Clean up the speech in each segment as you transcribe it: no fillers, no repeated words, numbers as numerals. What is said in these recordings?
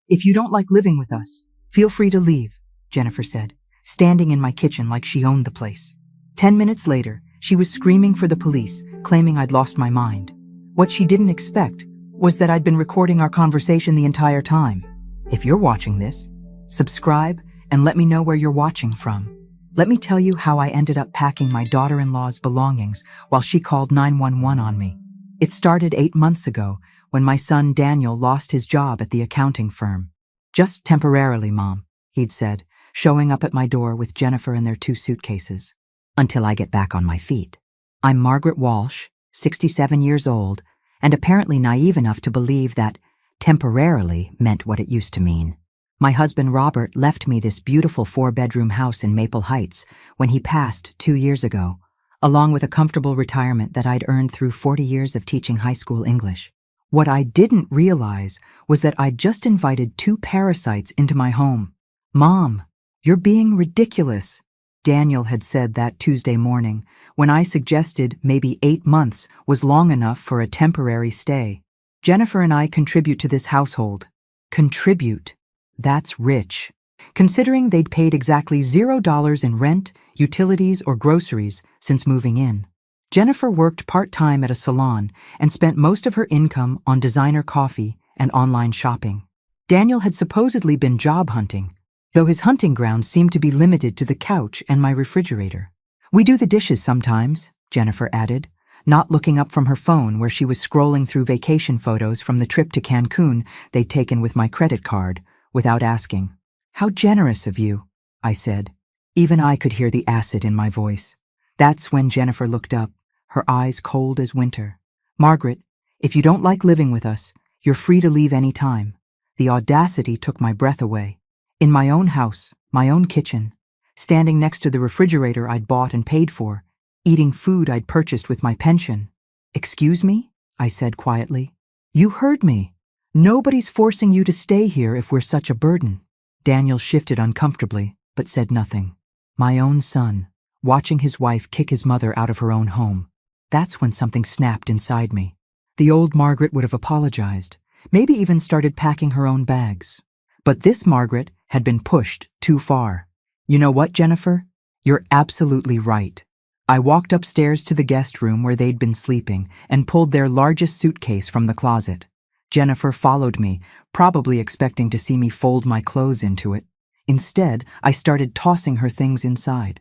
If you don't like living with us, feel free to leave, Jennifer said, standing in my kitchen like she owned the place. 10 minutes later, she was screaming for the police, claiming I'd lost my mind. What she didn't expect was that I'd been recording our conversation the entire time. If you're watching this, subscribe and let me know where you're watching from. Let me tell you how I ended up packing my daughter-in-law's belongings while she called 911 on me. It started 8 months ago when my son Daniel lost his job at the accounting firm. Just temporarily, Mom, he'd said, showing up at my door with Jennifer and their 2 suitcases. Until I get back on my feet. I'm Margaret Walsh, 67 years old, and apparently naive enough to believe that temporarily meant what it used to mean. My husband Robert left me this beautiful 4-bedroom house in Maple Heights when he passed 2 years ago, along with a comfortable retirement that I'd earned through 40 years of teaching high school English. What I didn't realize was that I'd just invited 2 parasites into my home. Mom, you're being ridiculous, Daniel had said that Tuesday morning when I suggested maybe 8 months was long enough for a temporary stay. Jennifer and I contribute to this household. Contribute. That's rich. Considering they'd paid exactly $0 in rent, utilities, or groceries since moving in. Jennifer worked part-time at a salon and spent most of her income on designer coffee and online shopping. Daniel had supposedly been job hunting, though his hunting grounds seemed to be limited to the couch and my refrigerator. We do the dishes sometimes, Jennifer added, not looking up from her phone where she was scrolling through vacation photos from the trip to Cancun they'd taken with my credit card, without asking. How generous of you, I said. Even I could hear the acid in my voice. That's when Jennifer looked up, her eyes cold as winter. Margaret, if you don't like living with us, you're free to leave any time. The audacity took my breath away. In my own house, my own kitchen, standing next to the refrigerator I'd bought and paid for, eating food I'd purchased with my pension. Excuse me? I said quietly. You heard me. Nobody's forcing you to stay here if we're such a burden. Daniel shifted uncomfortably, but said nothing. My own son, watching his wife kick his mother out of her own home. That's when something snapped inside me. The old Margaret would have apologized, maybe even started packing her own bags. But this Margaret had been pushed too far. You know what, Jennifer? You're absolutely right. I walked upstairs to the guest room where they'd been sleeping and pulled their largest suitcase from the closet. Jennifer followed me, probably expecting to see me fold my clothes into it. Instead, I started tossing her things inside.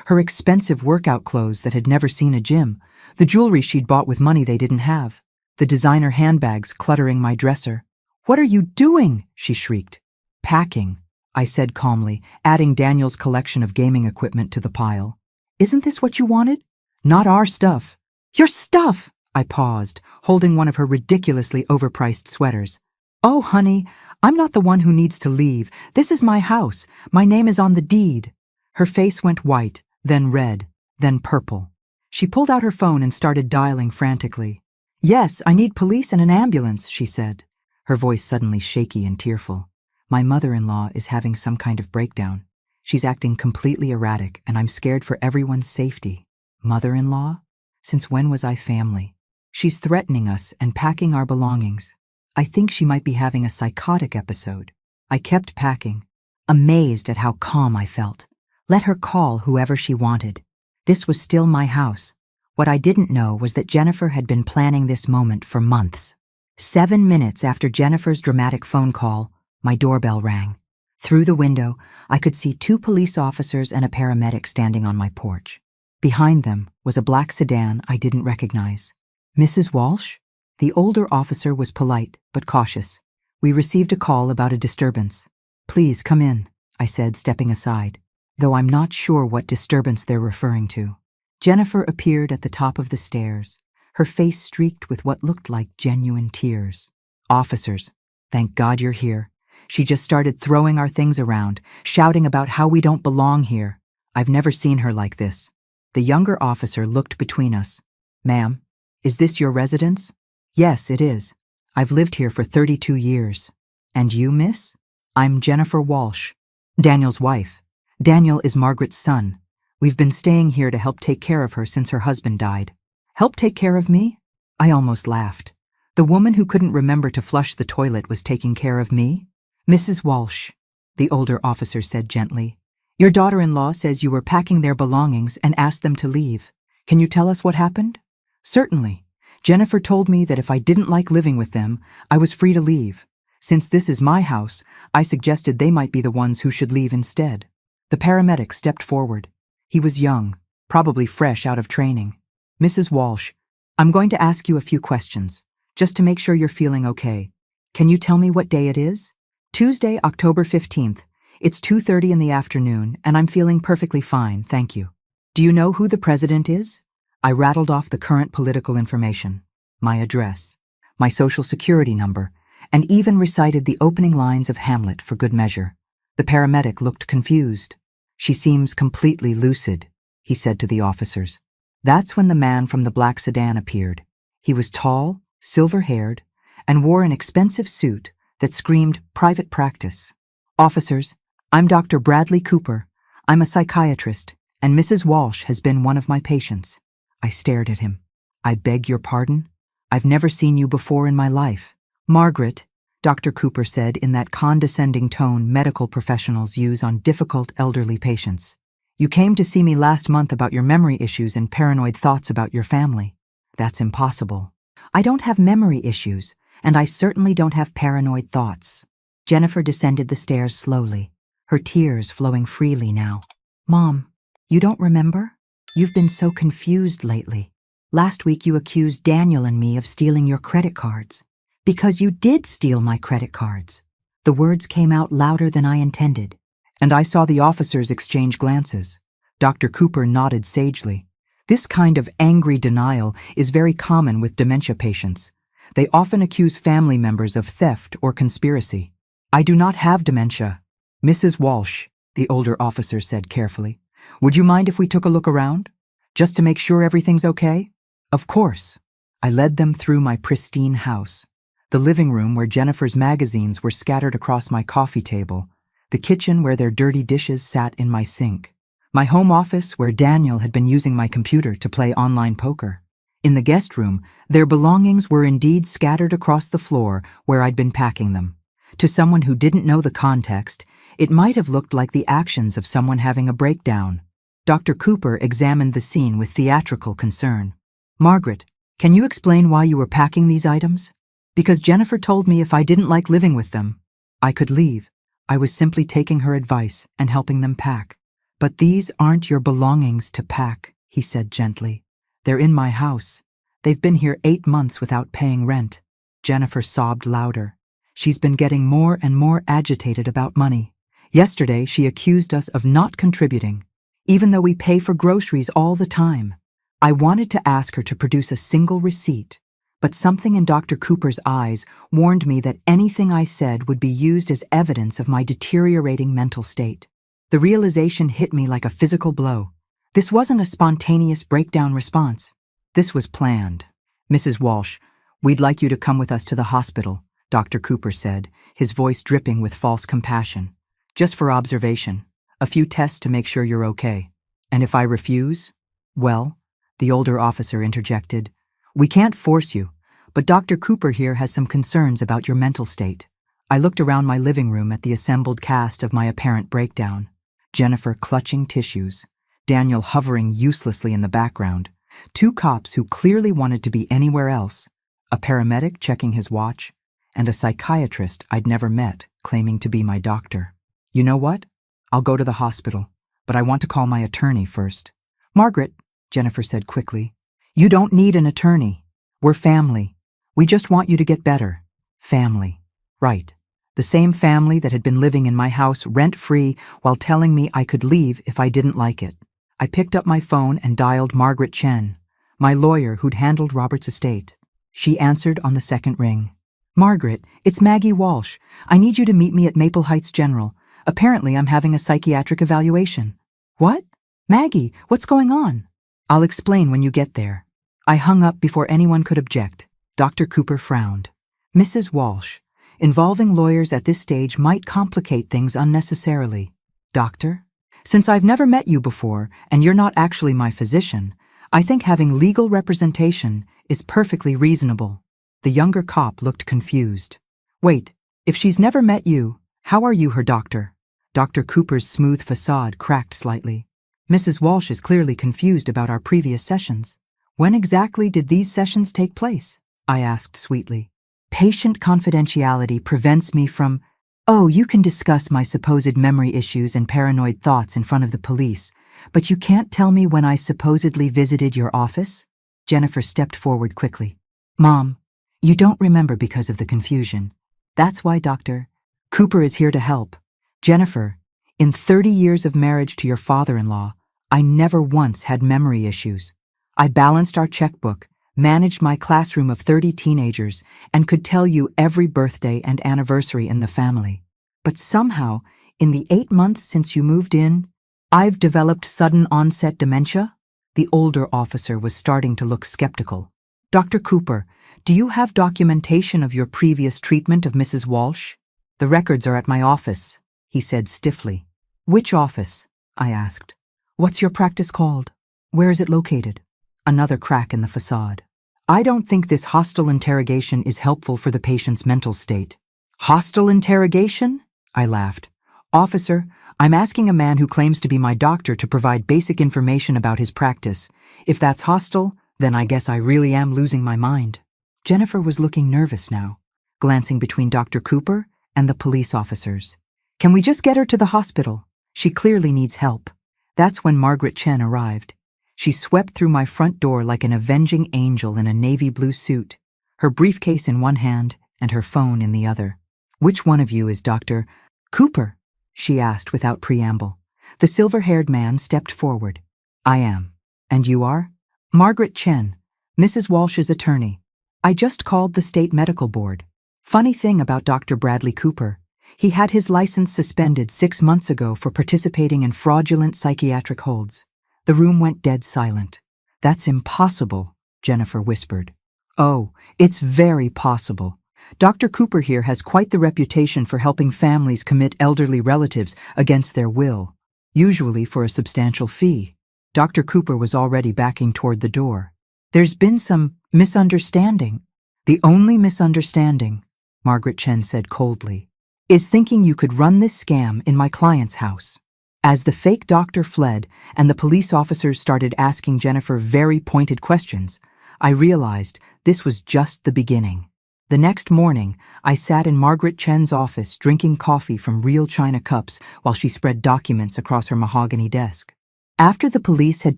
Her expensive workout clothes that had never seen a gym, the jewelry she'd bought with money they didn't have, the designer handbags cluttering my dresser. What are you doing? She shrieked. Packing, I said calmly, adding Daniel's collection of gaming equipment to the pile. Isn't this what you wanted? Not our stuff. Your stuff! I paused, holding one of her ridiculously overpriced sweaters. Oh, honey, I'm not the one who needs to leave. This is my house. My name is on the deed. Her face went white, then red, then purple. She pulled out her phone and started dialing frantically. Yes, I need police and an ambulance, she said, her voice suddenly shaky and tearful. My mother-in-law is having some kind of breakdown. She's acting completely erratic, and I'm scared for everyone's safety. Mother-in-law? Since when was I family? She's threatening us and packing our belongings. I think she might be having a psychotic episode. I kept packing, amazed at how calm I felt. Let her call whoever she wanted. This was still my house. What I didn't know was that Jennifer had been planning this moment for months. 7 minutes after Jennifer's dramatic phone call, my doorbell rang. Through the window, I could see 2 police officers and a paramedic standing on my porch. Behind them was a black sedan I didn't recognize. Mrs. Walsh? The older officer was polite but cautious. We received a call about a disturbance. Please come in, I said, stepping aside, though I'm not sure what disturbance they're referring to. Jennifer appeared at the top of the stairs, her face streaked with what looked like genuine tears. Officers, thank God you're here. She just started throwing our things around, shouting about how we don't belong here. I've never seen her like this. The younger officer looked between us. Ma'am, is this your residence? Yes, it is. I've lived here for 32 years. And you, miss? I'm Jennifer Walsh, Daniel's wife. Daniel is Margaret's son. We've been staying here to help take care of her since her husband died. Help take care of me? I almost laughed. The woman who couldn't remember to flush the toilet was taking care of me? Mrs. Walsh, the older officer said gently, your daughter-in-law says you were packing their belongings and asked them to leave. Can you tell us what happened? Certainly. Jennifer told me that if I didn't like living with them, I was free to leave. Since this is my house, I suggested they might be the ones who should leave instead. The paramedic stepped forward. He was young, probably fresh out of training. Mrs. Walsh, I'm going to ask you a few questions, just to make sure you're feeling okay. Can you tell me what day it is? Tuesday, October 15th. It's 2:30 in the afternoon, and I'm feeling perfectly fine, thank you. Do you know who the president is? I rattled off the current political information, my address, my social security number, and even recited the opening lines of Hamlet for good measure. The paramedic looked confused. She seems completely lucid, he said to the officers. That's when the man from the black sedan appeared. He was tall, silver-haired, and wore an expensive suit that screamed private practice. Officers, I'm Dr. Bradley Cooper. I'm a psychiatrist, and Mrs. Walsh has been one of my patients. I stared at him. I beg your pardon? I've never seen you before in my life. Margaret, Dr. Cooper said in that condescending tone medical professionals use on difficult elderly patients. You came to see me last month about your memory issues and paranoid thoughts about your family. That's impossible. I don't have memory issues, and I certainly don't have paranoid thoughts. Jennifer descended the stairs slowly, her tears flowing freely now. Mom, you don't remember? You've been so confused lately. Last week you accused Daniel and me of stealing your credit cards. Because you did steal my credit cards. The words came out louder than I intended, and I saw the officers exchange glances. Dr. Cooper nodded sagely. This kind of angry denial is very common with dementia patients. They often accuse family members of theft or conspiracy. I do not have dementia. Mrs. Walsh, the older officer said carefully, would you mind if we took a look around? Just to make sure everything's okay? Of course. I led them through my pristine house. The living room where Jennifer's magazines were scattered across my coffee table, the kitchen where their dirty dishes sat in my sink, my home office where Daniel had been using my computer to play online poker. In the guest room, their belongings were indeed scattered across the floor where I'd been packing them. To someone who didn't know the context, it might have looked like the actions of someone having a breakdown. Dr. Cooper examined the scene with theatrical concern. Margaret, can you explain why you were packing these items? Because Jennifer told me if I didn't like living with them, I could leave. I was simply taking her advice and helping them pack. But these aren't your belongings to pack, he said gently. They're in my house. They've been here 8 months without paying rent. Jennifer sobbed louder. She's been getting more and more agitated about money. Yesterday, she accused us of not contributing, even though we pay for groceries all the time. I wanted to ask her to produce a single receipt, but something in Dr. Cooper's eyes warned me that anything I said would be used as evidence of my deteriorating mental state. The realization hit me like a physical blow. This wasn't a spontaneous breakdown response. This was planned. Mrs. Walsh, we'd like you to come with us to the hospital, Dr. Cooper said, his voice dripping with false compassion. Just for observation, a few tests to make sure you're okay. And if I refuse? Well, the older officer interjected, we can't force you, but Dr. Cooper here has some concerns about your mental state. I looked around my living room at the assembled cast of my apparent breakdown. Jennifer clutching tissues, Daniel hovering uselessly in the background, 2 cops who clearly wanted to be anywhere else, a paramedic checking his watch, and a psychiatrist I'd never met claiming to be my doctor. You know what? I'll go to the hospital, but I want to call my attorney first. Margaret, Jennifer said quickly, you don't need an attorney. We're family. We just want you to get better. Family. Right. The same family that had been living in my house rent-free while telling me I could leave if I didn't like it. I picked up my phone and dialed Margaret Chen, my lawyer who'd handled Robert's estate. She answered on the second ring. Margaret, it's Maggie Walsh. I need you to meet me at Maple Heights General. Apparently I'm having a psychiatric evaluation. What? Maggie, what's going on? I'll explain when you get there. I hung up before anyone could object. Dr. Cooper frowned. Mrs. Walsh, involving lawyers at this stage might complicate things unnecessarily. Doctor? Since I've never met you before, and you're not actually my physician, I think having legal representation is perfectly reasonable. The younger cop looked confused. Wait, if she's never met you, How are you, her doctor? Dr. Cooper's smooth facade cracked slightly. Mrs. Walsh is clearly confused about our previous sessions. When exactly did these sessions take place? I asked sweetly. Patient confidentiality prevents me from— Oh, you can discuss my supposed memory issues and paranoid thoughts in front of the police, but you can't tell me when I supposedly visited your office? Jennifer stepped forward quickly. Mom, you don't remember because of the confusion. That's why Dr. Cooper is here to help. Jennifer, in 30 years of marriage to your father-in-law, I never once had memory issues. I balanced our checkbook, managed my classroom of 30 teenagers, and could tell you every birthday and anniversary in the family. But somehow, in the 8 months since you moved in, I've developed sudden onset dementia? The older officer was starting to look skeptical. Dr. Cooper, do you have documentation of your previous treatment of Mrs. Walsh? The records are at my office, he said stiffly. Which office? I asked. What's your practice called? Where is it located? Another crack in the facade. I don't think this hostile interrogation is helpful for the patient's mental state. Hostile interrogation? I laughed. Officer, I'm asking a man who claims to be my doctor to provide basic information about his practice. If that's hostile, then I guess I really am losing my mind. Jennifer was looking nervous now, glancing between Dr. Cooper and the police officers. Can we just get her to the hospital? She clearly needs help. That's when Margaret Chen arrived. She swept through my front door like an avenging angel in a navy blue suit, her briefcase in one hand and her phone in the other. Which one of you is Dr. Cooper? She asked without preamble. The silver-haired man stepped forward. I am. And you are? Margaret Chen, Mrs. Walsh's attorney. I just called the state medical board. Funny thing about Dr. Bradley Cooper. He had his license suspended 6 months ago for participating in fraudulent psychiatric holds. The room went dead silent. That's impossible, Jennifer whispered. Oh, it's very possible. Dr. Cooper here has quite the reputation for helping families commit elderly relatives against their will, usually for a substantial fee. Dr. Cooper was already backing toward the door. There's been some misunderstanding. The only misunderstanding, Margaret Chen said coldly, is thinking you could run this scam in my client's house. As the fake doctor fled and the police officers started asking Jennifer very pointed questions, I realized this was just the beginning. The next morning, I sat in Margaret Chen's office drinking coffee from real china cups while she spread documents across her mahogany desk. After the police had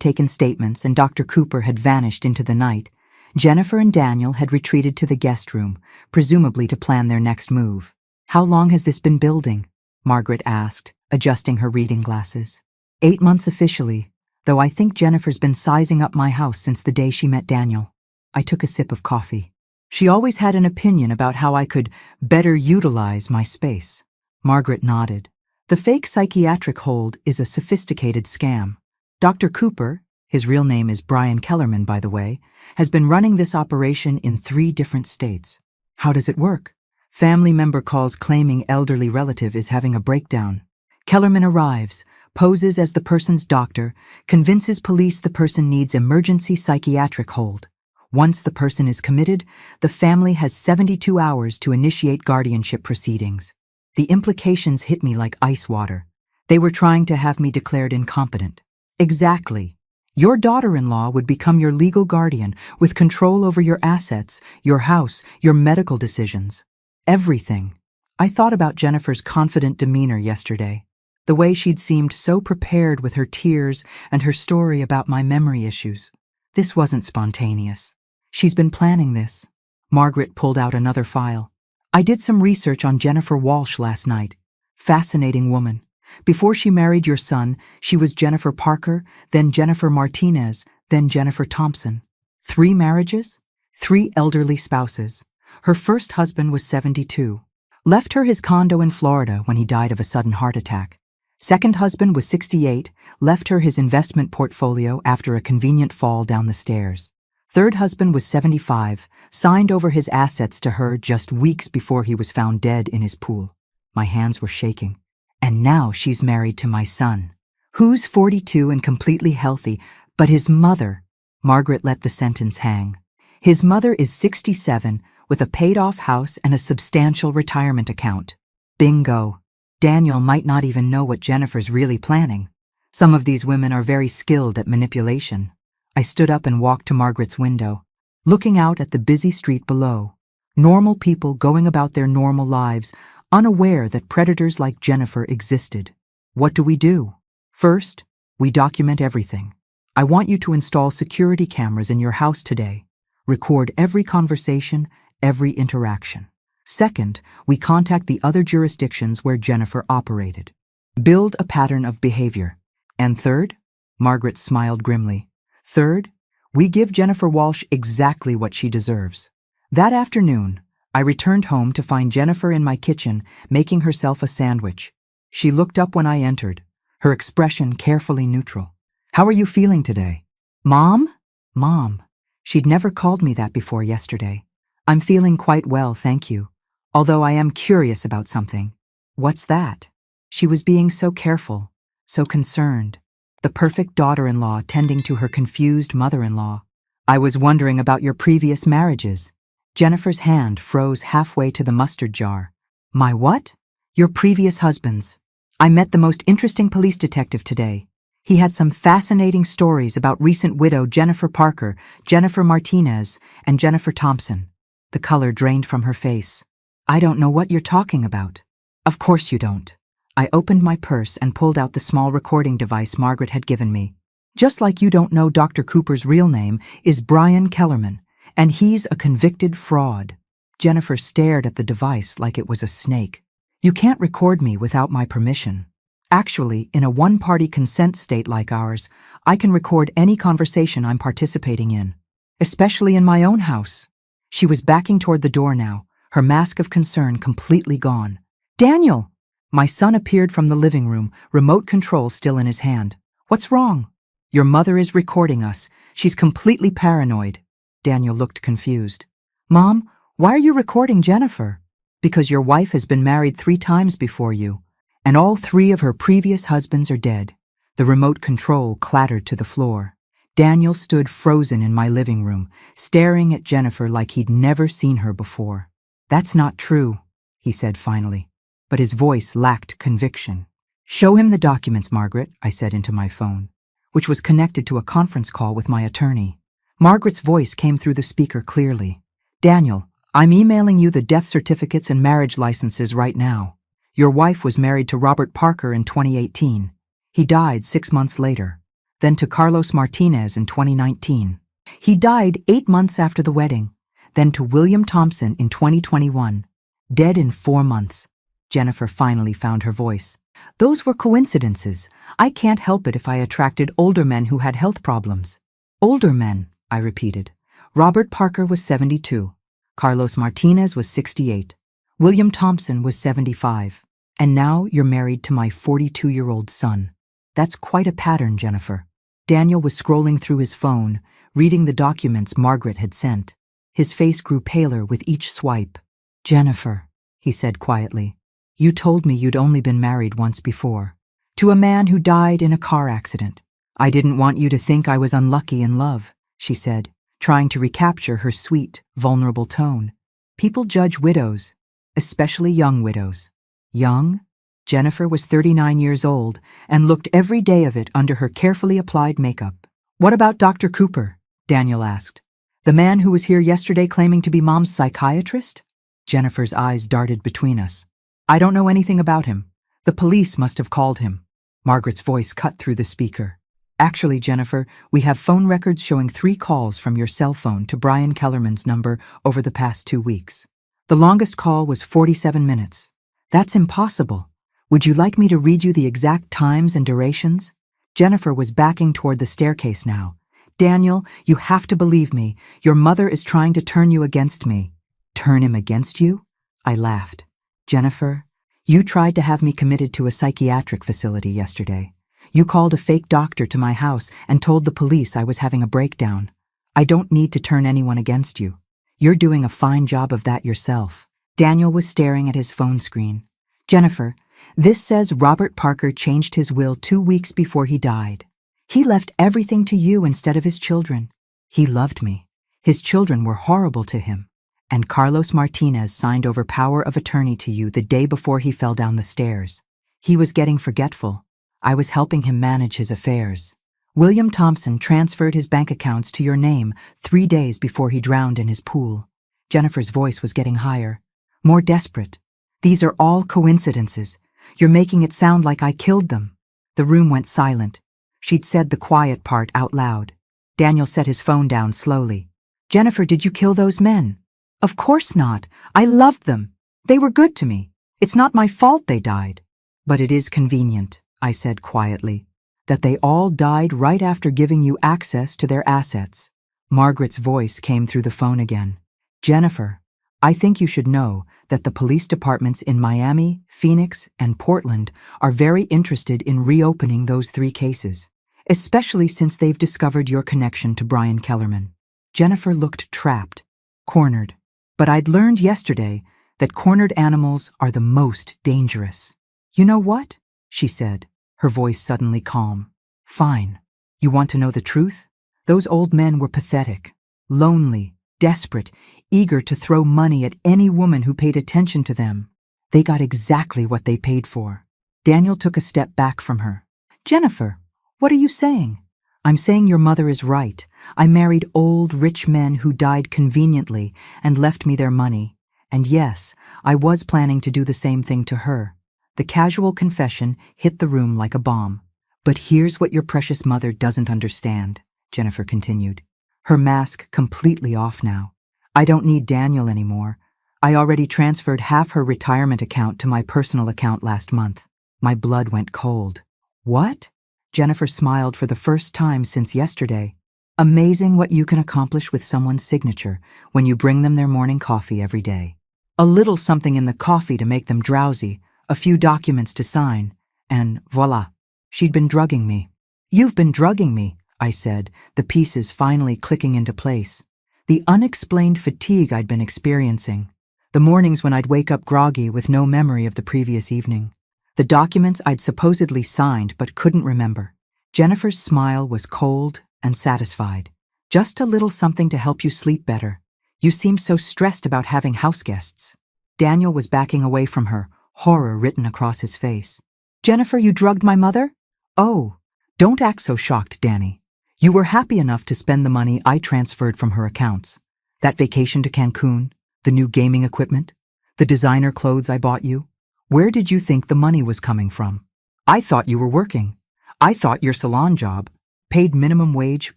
taken statements and Dr. Cooper had vanished into the night, Jennifer and Daniel had retreated to the guest room, presumably to plan their next move. How long has this been building? Margaret asked, adjusting her reading glasses. 8 months officially, though I think Jennifer's been sizing up my house since the day she met Daniel. I took a sip of coffee. She always had an opinion about how I could better utilize my space. Margaret nodded. The fake psychiatric hold is a sophisticated scam. Dr. Cooper, his real name is Brian Kellerman, by the way, has been running this operation in 3 different states. How does it work? Family member calls claiming elderly relative is having a breakdown. Kellerman arrives, poses as the person's doctor, convinces police the person needs emergency psychiatric hold. Once the person is committed, the family has 72 hours to initiate guardianship proceedings. The implications hit me like ice water. They were trying to have me declared incompetent. Exactly. Your daughter-in-law would become your legal guardian with control over your assets, your house, your medical decisions. Everything. I thought about Jennifer's confident demeanor yesterday. The way she'd seemed so prepared with her tears and her story about my memory issues. This wasn't spontaneous. She's been planning this. Margaret pulled out another file. I did some research on Jennifer Walsh last night. Fascinating woman. Before she married your son, she was Jennifer Parker, then Jennifer Martinez, then Jennifer Thompson. 3 marriages, 3 elderly spouses. Her first husband was 72. Left her his condo in Florida when he died of a sudden heart attack. Second husband was 68, left her his investment portfolio after a convenient fall down the stairs. Third husband was 75, signed over his assets to her just weeks before he was found dead in his pool. My hands were shaking. And now she's married to my son, who's 42 and completely healthy, but his mother— Margaret let the sentence hang. His mother is 67, with a paid-off house and a substantial retirement account. Bingo. Daniel might not even know what Jennifer's really planning. Some of these women are very skilled at manipulation. I stood up and walked to Margaret's window, looking out at the busy street below. Normal people going about their normal lives, unaware that predators like Jennifer existed. What do? First, we document everything. I want you to install security cameras in your house today. Record every conversation, every interaction. Second, we contact the other jurisdictions where Jennifer operated. Build a pattern of behavior. And third, Margaret smiled grimly. Third, we give Jennifer Walsh exactly what she deserves. That afternoon, I returned home to find Jennifer in my kitchen making herself a sandwich. She looked up when I entered, her expression carefully neutral. How are you feeling today? Mom? Mom. She'd never called me that before yesterday. I'm feeling quite well, thank you. Although I am curious about something. What's that? She was being so careful, so concerned. The perfect daughter-in-law tending to her confused mother-in-law. I was wondering about your previous marriages. Jennifer's hand froze halfway to the mustard jar. My what? Your previous husbands. I met the most interesting police detective today. He had some fascinating stories about recent widow Jennifer Parker, Jennifer Martinez, and Jennifer Thompson. The color drained from her face. I don't know what you're talking about. Of course you don't. I opened my purse and pulled out the small recording device Margaret had given me. Just like you don't know Dr. Cooper's real name is Brian Kellerman, and he's a convicted fraud. Jennifer stared at the device like it was a snake. You can't record me without my permission. Actually, in a one-party consent state like ours, I can record any conversation I'm participating in, especially in my own house. She was backing toward the door now, her mask of concern completely gone. Daniel! My son appeared from the living room, remote control still in his hand. What's wrong? Your mother is recording us. She's completely paranoid. Daniel looked confused. Mom, why are you recording Jennifer? Because your wife has been married 3 times before you, and all 3 of her previous husbands are dead. The remote control clattered to the floor. Daniel stood frozen in my living room, staring at Jennifer like he'd never seen her before. That's not true, he said finally, but his voice lacked conviction. Show him the documents, Margaret, I said into my phone, which was connected to a conference call with my attorney. Margaret's voice came through the speaker clearly. Daniel, I'm emailing you the death certificates and marriage licenses right now. Your wife was married to Robert Parker in 2018. He died 6 months later. Then to Carlos Martinez in 2019. He died 8 months after the wedding. Then to William Thompson in 2021. Dead in 4 months. Jennifer finally found her voice. Those were coincidences. I can't help it if I attracted older men who had health problems. Older men, I repeated. Robert Parker was 72. Carlos Martinez was 68. William Thompson was 75. And now you're married to my 42-year-old son. That's quite a pattern, Jennifer. Daniel was scrolling through his phone, reading the documents Margaret had sent. His face grew paler with each swipe. Jennifer, he said quietly, you told me you'd only been married once before. To a man who died in a car accident. I didn't want you to think I was unlucky in love, she said, trying to recapture her sweet, vulnerable tone. People judge widows, especially young widows. Young? Jennifer was 39 years old and looked every day of it under her carefully applied makeup. What about Dr. Cooper? Daniel asked. The man who was here yesterday claiming to be Mom's psychiatrist? Jennifer's eyes darted between us. I don't know anything about him. The police must have called him. Margaret's voice cut through the speaker. Actually, Jennifer, we have phone records showing 3 calls from your cell phone to Brian Kellerman's number over the past 2 weeks. The longest call was 47 minutes. That's impossible. Would you like me to read you the exact times and durations? Jennifer was backing toward the staircase now. Daniel, you have to believe me. Your mother is trying to turn you against me. Turn him against you? I laughed. Jennifer, you tried to have me committed to a psychiatric facility yesterday. You called a fake doctor to my house and told the police I was having a breakdown. I don't need to turn anyone against you. You're doing a fine job of that yourself. Daniel was staring at his phone screen. Jennifer, this says Robert Parker changed his will 2 weeks before he died. He left everything to you instead of his children. He loved me. His children were horrible to him. And Carlos Martinez signed over power of attorney to you the day before he fell down the stairs. He was getting forgetful. I was helping him manage his affairs. William Thompson transferred his bank accounts to your name 3 days before he drowned in his pool. Jennifer's voice was getting higher, more desperate. These are all coincidences. You're making it sound like I killed them. The room went silent. She'd said the quiet part out loud. Daniel set his phone down slowly. Jennifer, did you kill those men? Of course not. I loved them. They were good to me. It's not my fault they died. But it is convenient, I said quietly, that they all died right after giving you access to their assets. Margaret's voice came through the phone again. Jennifer, I think you should know that the police departments in Miami, Phoenix, and Portland are very interested in reopening those 3 cases, especially since they've discovered your connection to Brian Kellerman. Jennifer looked trapped, cornered. But I'd learned yesterday that cornered animals are the most dangerous. You know what? She said, her voice suddenly calm. Fine. You want to know the truth? Those old men were pathetic, lonely, desperate, eager to throw money at any woman who paid attention to them. They got exactly what they paid for. Daniel took a step back from her. Jennifer, what are you saying? I'm saying your mother is right. I married old, rich men who died conveniently and left me their money. And yes, I was planning to do the same thing to her. The casual confession hit the room like a bomb. But here's what your precious mother doesn't understand, Jennifer continued, her mask completely off now. I don't need Daniel anymore. I already transferred half her retirement account to my personal account last month. My blood went cold. What? Jennifer smiled for the first time since yesterday. Amazing what you can accomplish with someone's signature when you bring them their morning coffee every day. A little something in the coffee to make them drowsy, a few documents to sign, and voila, she'd been drugging me. You've been drugging me, I said, the pieces finally clicking into place. The unexplained fatigue I'd been experiencing. The mornings when I'd wake up groggy with no memory of the previous evening. The documents I'd supposedly signed but couldn't remember. Jennifer's smile was cold and satisfied. Just a little something to help you sleep better. You seemed so stressed about having house guests. Daniel was backing away from her, horror written across his face. Jennifer, you drugged my mother? Oh, don't act so shocked, Danny. You were happy enough to spend the money I transferred from her accounts. That vacation to Cancun, the new gaming equipment, the designer clothes I bought you. Where did you think the money was coming from? I thought you were working. I thought your salon job paid minimum wage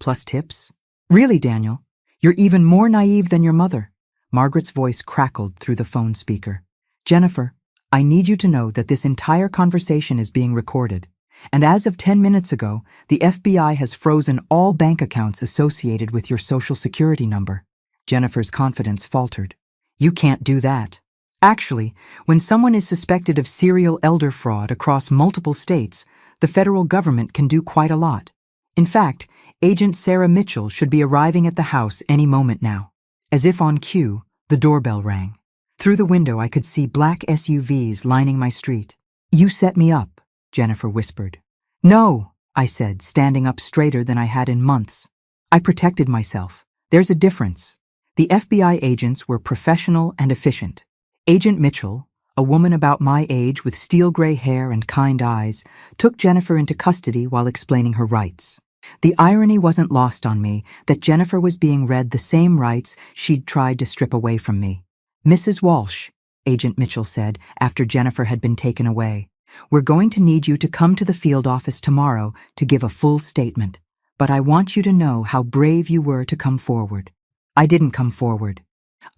plus tips. Really, Daniel, you're even more naive than your mother. Margaret's voice crackled through the phone speaker. Jennifer, I need you to know that this entire conversation is being recorded. And as of 10 minutes ago, the FBI has frozen all bank accounts associated with your social security number. Jennifer's confidence faltered. You can't do that. Actually, when someone is suspected of serial elder fraud across multiple states, the federal government can do quite a lot. In fact, Agent Sarah Mitchell should be arriving at the house any moment now. As if on cue, the doorbell rang. Through the window, I could see black SUVs lining my street. You set me up, Jennifer whispered. No, I said, standing up straighter than I had in months. I protected myself. There's a difference. The FBI agents were professional and efficient. Agent Mitchell, a woman about my age with steel gray hair and kind eyes, took Jennifer into custody while explaining her rights. The irony wasn't lost on me that Jennifer was being read the same rights she'd tried to strip away from me. Mrs. Walsh, Agent Mitchell said after Jennifer had been taken away, we're going to need you to come to the field office tomorrow to give a full statement. But I want you to know how brave you were to come forward. I didn't come forward.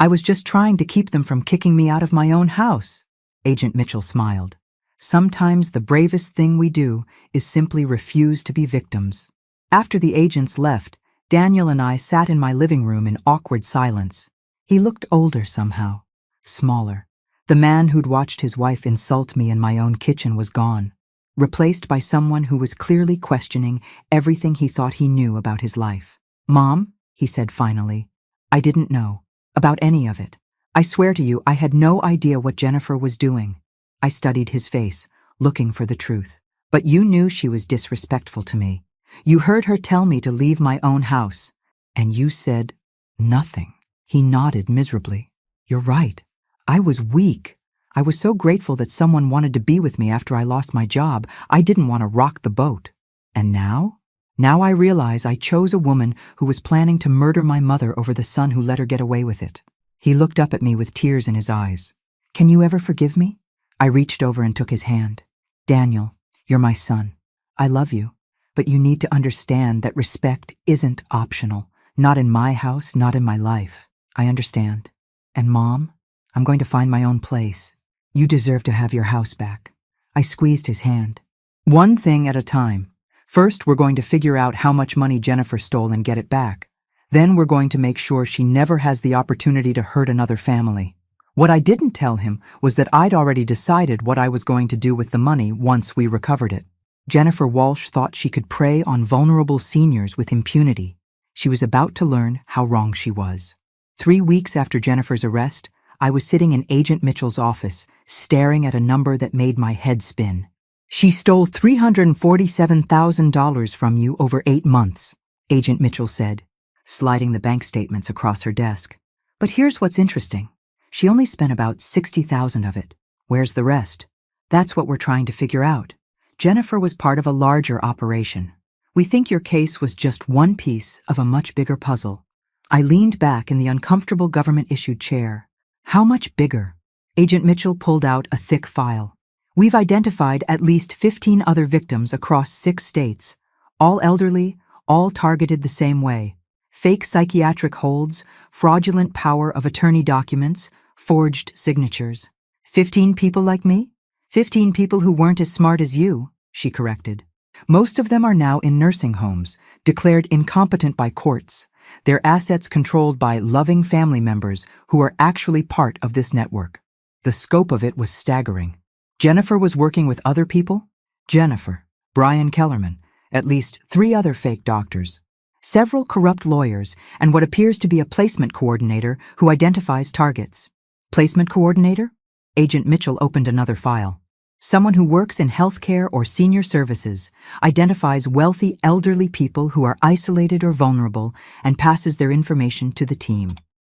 I was just trying to keep them from kicking me out of my own house. Agent Mitchell smiled. Sometimes the bravest thing we do is simply refuse to be victims. After the agents left, Daniel and I sat in my living room in awkward silence. He looked older somehow, smaller. The man who'd watched his wife insult me in my own kitchen was gone, replaced by someone who was clearly questioning everything he thought he knew about his life. Mom, he said finally, I didn't know about any of it. I swear to you, I had no idea what Jennifer was doing. I studied his face, looking for the truth. But you knew she was disrespectful to me. You heard her tell me to leave my own house. And you said nothing. He nodded miserably. You're right. I was weak. I was so grateful that someone wanted to be with me after I lost my job. I didn't want to rock the boat. And now? Now I realize I chose a woman who was planning to murder my mother over the son who let her get away with it. He looked up at me with tears in his eyes. Can you ever forgive me? I reached over and took his hand. Daniel, you're my son. I love you, but you need to understand that respect isn't optional. Not in my house, not in my life. I understand. And Mom, I'm going to find my own place. You deserve to have your house back. I squeezed his hand. One thing at a time. First, we're going to figure out how much money Jennifer stole and get it back. Then we're going to make sure she never has the opportunity to hurt another family. What I didn't tell him was that I'd already decided what I was going to do with the money once we recovered it. Jennifer Walsh thought she could prey on vulnerable seniors with impunity. She was about to learn how wrong she was. 3 weeks after Jennifer's arrest, I was sitting in Agent Mitchell's office, staring at a number that made my head spin. She stole $347,000 from you over 8 months, Agent Mitchell said, sliding the bank statements across her desk. But here's what's interesting. She only spent about $60,000 of it. Where's the rest? That's what we're trying to figure out. Jennifer was part of a larger operation. We think your case was just one piece of a much bigger puzzle. I leaned back in the uncomfortable government-issued chair. How much bigger? Agent Mitchell pulled out a thick file. We've identified at least 15 other victims across 6 states, all elderly, all targeted the same way. Fake psychiatric holds, fraudulent power of attorney documents, forged signatures. 15 people like me? 15 people who weren't as smart as you, she corrected. Most of them are now in nursing homes, declared incompetent by courts, their assets controlled by loving family members who are actually part of this network. The scope of it was staggering. Jennifer was working with other people? Jennifer, Brian Kellerman, at least 3 other fake doctors, several corrupt lawyers, and what appears to be a placement coordinator who identifies targets. Placement coordinator? Agent Mitchell opened another file. Someone who works in healthcare or senior services, identifies wealthy elderly people who are isolated or vulnerable, and passes their information to the team.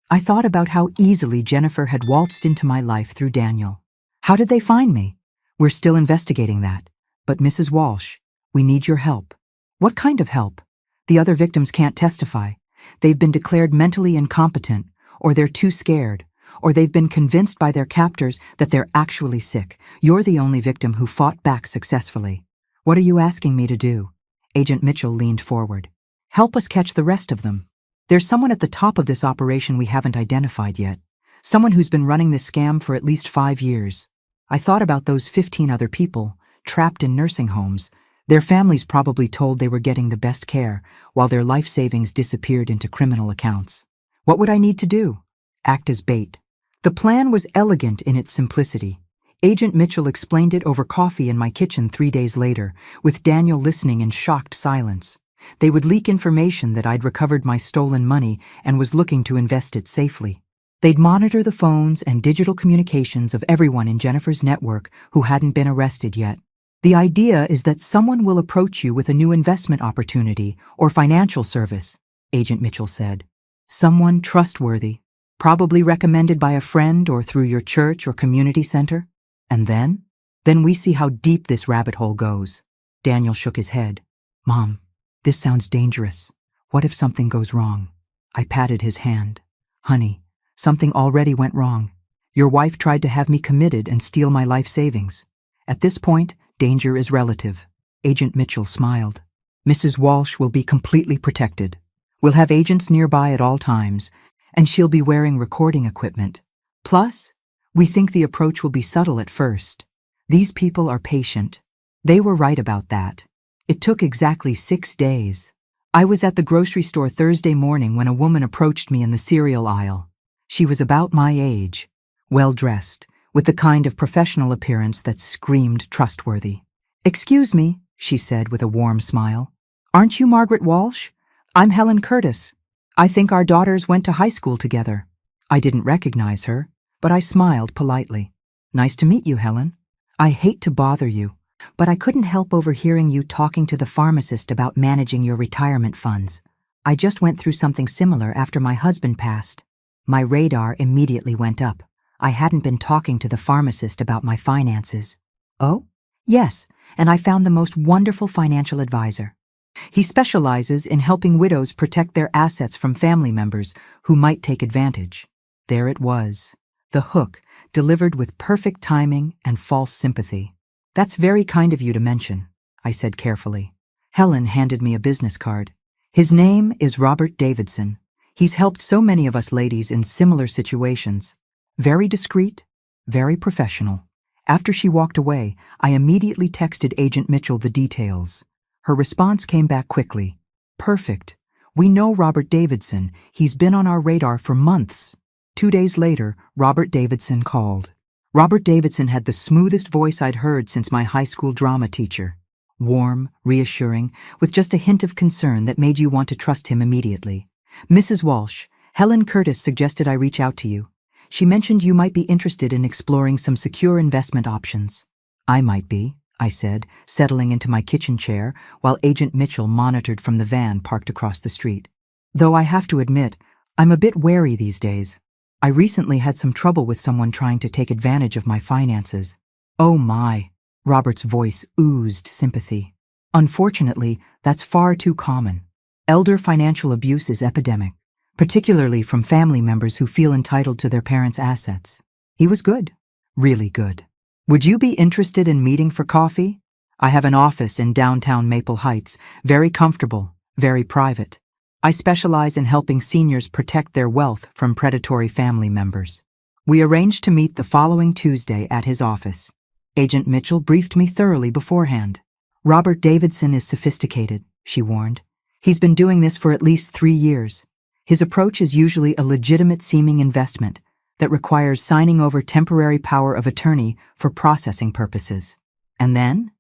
I thought about how easily Jennifer had waltzed into my life through Daniel. How did they find me? We're still investigating that. But Mrs. Walsh, we need your help. What kind of help? The other victims can't testify. They've been declared mentally incompetent, or they're too scared, or they've been convinced by their captors that they're actually sick. You're the only victim who fought back successfully. What are you asking me to do? Agent Mitchell leaned forward. Help us catch the rest of them. There's someone at the top of this operation we haven't identified yet. Someone who's been running this scam for at least 5 years. I thought about those 15 other people, trapped in nursing homes. Their families probably told they were getting the best care, while their life savings disappeared into criminal accounts. What would I need to do? Act as bait. The plan was elegant in its simplicity. Agent Mitchell explained it over coffee in my kitchen 3 days later, with Daniel listening in shocked silence. They would leak information that I'd recovered my stolen money and was looking to invest it safely. They'd monitor the phones and digital communications of everyone in Jennifer's network who hadn't been arrested yet. The idea is that someone will approach you with a new investment opportunity or financial service, Agent Mitchell said. Someone trustworthy, probably recommended by a friend or through your church or community center. And then we see how deep this rabbit hole goes. Daniel shook his head. Mom, this sounds dangerous. What if something goes wrong? I patted his hand. Honey, something already went wrong. Your wife tried to have me committed and steal my life savings. At this point, danger is relative. Agent Mitchell smiled. Mrs. Walsh will be completely protected. We'll have agents nearby at all times, and she'll be wearing recording equipment. Plus, we think the approach will be subtle at first. These people are patient. They were right about that. It took exactly 6 days. I was at the grocery store Thursday morning when a woman approached me in the cereal aisle. She was about my age, well-dressed, with the kind of professional appearance that screamed trustworthy. Excuse me, she said with a warm smile. Aren't you Margaret Walsh? I'm Helen Curtis. I think our daughters went to high school together. I didn't recognize her, but I smiled politely. Nice to meet you, Helen. I hate to bother you, but I couldn't help overhearing you talking to the pharmacist about managing your retirement funds. I just went through something similar after my husband passed. My radar immediately went up. I hadn't been talking to the pharmacist about my finances. Oh? Yes, and I found the most wonderful financial advisor. He specializes in helping widows protect their assets from family members who might take advantage. There it was, the hook, delivered with perfect timing and false sympathy. That's very kind of you to mention, I said carefully. Helen handed me a business card. His name is Robert Davidson. He's helped so many of us ladies in similar situations. Very discreet, very professional. After she walked away, I immediately texted Agent Mitchell the details. Her response came back quickly. Perfect. We know Robert Davidson. He's been on our radar for months. 2 days later, Robert Davidson called. Robert Davidson had the smoothest voice I'd heard since my high school drama teacher. Warm, reassuring, with just a hint of concern that made you want to trust him immediately. Mrs. Walsh, Helen Curtis suggested I reach out to you. She mentioned you might be interested in exploring some secure investment options. I might be, I said, settling into my kitchen chair while Agent Mitchell monitored from the van parked across the street. Though I have to admit, I'm a bit wary these days. I recently had some trouble with someone trying to take advantage of my finances. Oh my, Robert's voice oozed sympathy. Unfortunately, that's far too common. Elder financial abuse is epidemic, particularly from family members who feel entitled to their parents' assets. He was good, really good. Would you be interested in meeting for coffee? I have an office in downtown Maple Heights, very comfortable, very private. I specialize in helping seniors protect their wealth from predatory family members. We arranged to meet the following Tuesday at his office. Agent Mitchell briefed me thoroughly beforehand. Robert Davidson is sophisticated, she warned. He's been doing this for at least 3 years. His approach is usually a legitimate-seeming investment that requires signing over temporary power of attorney for processing purposes. And then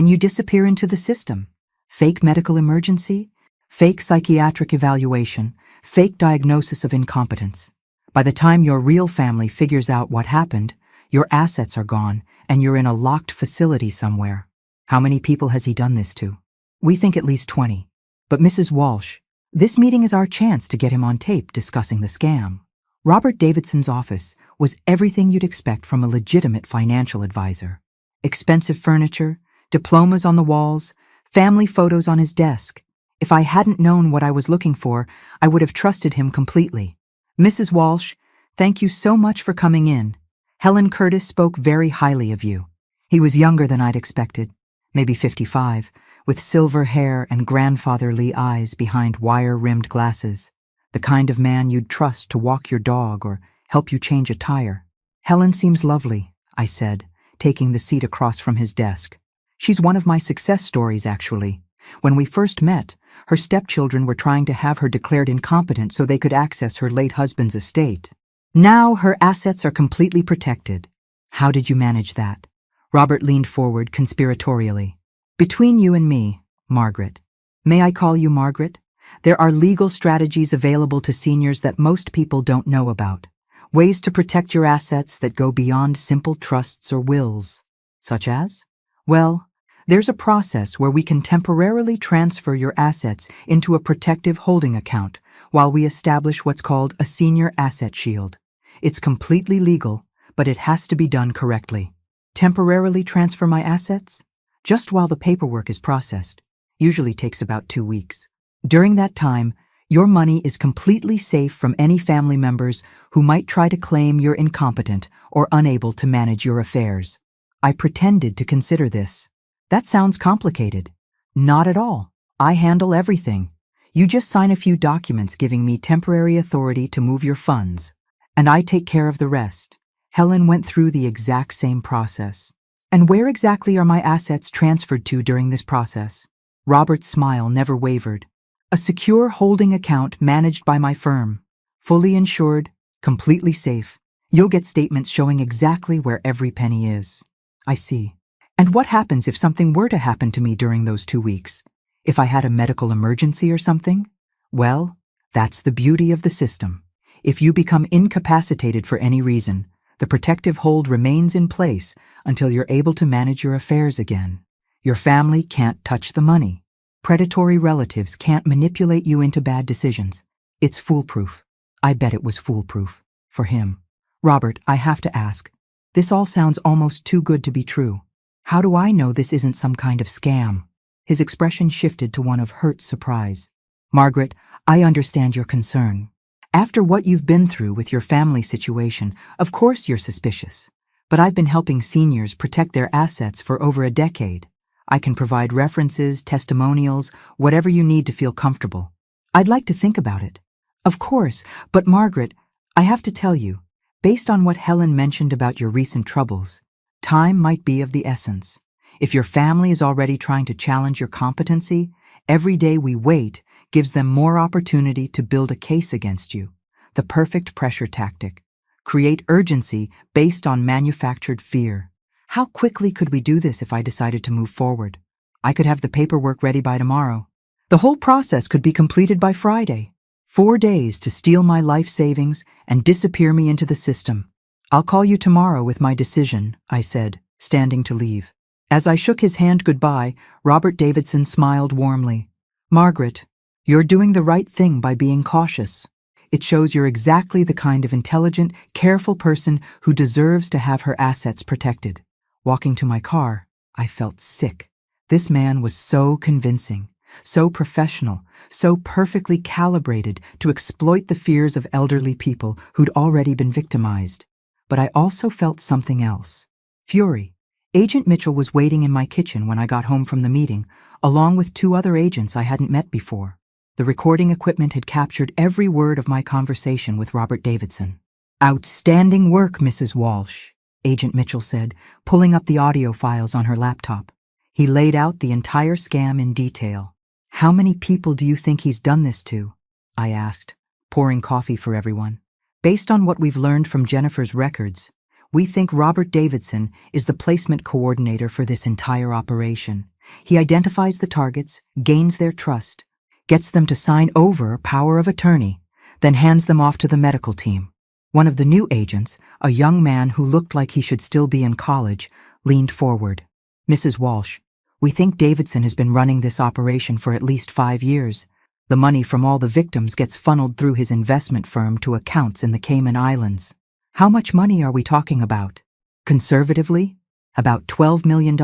you disappear into the system. Fake medical emergency, fake psychiatric evaluation, fake diagnosis of incompetence. By the time your real family figures out what happened, your assets are gone and you're in a locked facility somewhere. How many people has he done this to? We think at least 20. But Mrs. Walsh, this meeting is our chance to get him on tape discussing the scam. Robert Davidson's office was everything you'd expect from a legitimate financial advisor. Expensive furniture, diplomas on the walls, family photos on his desk. If I hadn't known what I was looking for, I would have trusted him completely. Mrs. Walsh, thank you so much for coming in. Helen Curtis spoke very highly of you. He was younger than I'd expected, maybe 55, with silver hair and grandfatherly eyes behind wire-rimmed glasses. The kind of man you'd trust to walk your dog or help you change a tire. Helen seems lovely, I said, taking the seat across from his desk. She's one of my success stories, actually. When we first met, her stepchildren were trying to have her declared incompetent so they could access her late husband's estate. Now her assets are completely protected. How did you manage that? Robert leaned forward conspiratorially. Between you and me, Margaret. May I call you Margaret? There are legal strategies available to seniors that most people don't know about. Ways to protect your assets that go beyond simple trusts or wills. Such as? Well, there's a process where we can temporarily transfer your assets into a protective holding account while we establish what's called a senior asset shield. It's completely legal, but it has to be done correctly. Temporarily transfer my assets? Just while the paperwork is processed. Usually takes about 2 weeks. During that time, your money is completely safe from any family members who might try to claim you're incompetent or unable to manage your affairs. I pretended to consider this. That sounds complicated. Not at all. I handle everything. You just sign a few documents giving me temporary authority to move your funds, and I take care of the rest. Helen went through the exact same process. And where exactly are my assets transferred to during this process? Robert's smile never wavered. A secure holding account managed by my firm. Fully insured, completely safe. You'll get statements showing exactly where every penny is. I see. And what happens if something were to happen to me during those 2 weeks? If I had a medical emergency or something? Well, that's the beauty of the system. If you become incapacitated for any reason, the protective hold remains in place until you're able to manage your affairs again. Your family can't touch the money. Predatory relatives can't manipulate you into bad decisions. It's foolproof. I bet it was foolproof. For him. Robert, I have to ask. This all sounds almost too good to be true. How do I know this isn't some kind of scam? His expression shifted to one of hurt surprise. Margaret, I understand your concern. After what you've been through with your family situation, of course you're suspicious. But I've been helping seniors protect their assets for over a decade. I can provide references, testimonials, whatever you need to feel comfortable. I'd like to think about it. Of course, but Margaret, I have to tell you, based on what Helen mentioned about your recent troubles, time might be of the essence. If your family is already trying to challenge your competency, every day we wait gives them more opportunity to build a case against you. The perfect pressure tactic. Create urgency based on manufactured fear. How quickly could we do this if I decided to move forward? I could have the paperwork ready by tomorrow. The whole process could be completed by Friday. 4 days to steal my life savings and disappear me into the system. I'll call you tomorrow with my decision, I said, standing to leave. As I shook his hand goodbye, Robert Davidson smiled warmly. Margaret, you're doing the right thing by being cautious. It shows you're exactly the kind of intelligent, careful person who deserves to have her assets protected. Walking to my car, I felt sick. This man was so convincing, so professional, so perfectly calibrated to exploit the fears of elderly people who'd already been victimized. But I also felt something else. Fury. Agent Mitchell was waiting in my kitchen when I got home from the meeting, along with 2 other agents I hadn't met before. The recording equipment had captured every word of my conversation with Robert Davidson. Outstanding work, Mrs. Walsh, Agent Mitchell said, pulling up the audio files on her laptop. He laid out the entire scam in detail. How many people do you think he's done this to? I asked, pouring coffee for everyone. Based on what we've learned from Jennifer's records, we think Robert Davidson is the placement coordinator for this entire operation. He identifies the targets, gains their trust, gets them to sign over power of attorney, then hands them off to the medical team. One of the new agents, a young man who looked like he should still be in college, leaned forward. Mrs. Walsh, we think Davidson has been running this operation for at least 5 years. The money from all the victims gets funneled through his investment firm to accounts in the Cayman Islands. How much money are we talking about? Conservatively, about $12 million.